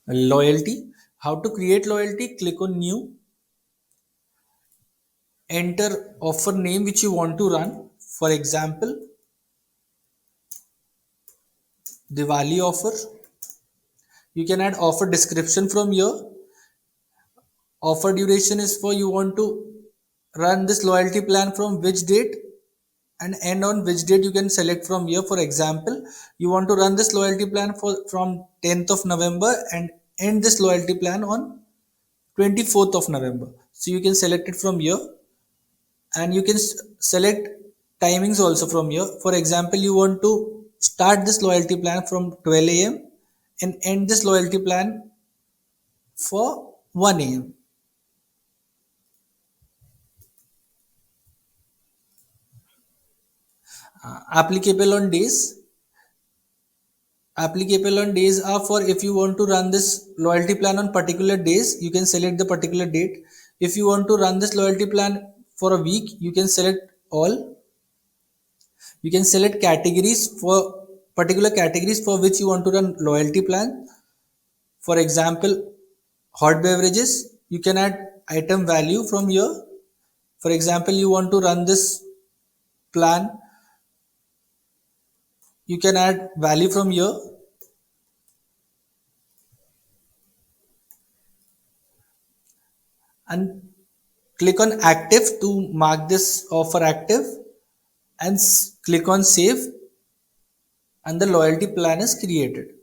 Loyalty. How to create loyalty? Click on new, enter offer name which you want to run. For example, Diwali offer. You can add offer description from here. Offer duration is for you want to run this loyalty plan from which date and end on which date, you can select from here. For example, you want to run this loyalty plan for from 10th of November and end this loyalty plan on 24th of November. So you can select it from here, and you can select timings also from here. For example, you want to start this loyalty plan from 12 a.m and end this loyalty plan for 1 a.m. Applicable on days. Applicable on days are for if you want to run this loyalty plan on particular days, you can select the particular date. If you want to run this loyalty plan for a week, you can select all. You can select categories for particular categories for which you want to run loyalty plan. For example, hot beverages, you can add item value from here. For example, you want to run this plan, you can add value from here, and click on active to mark this offer active, and click on save, and the loyalty plan is created.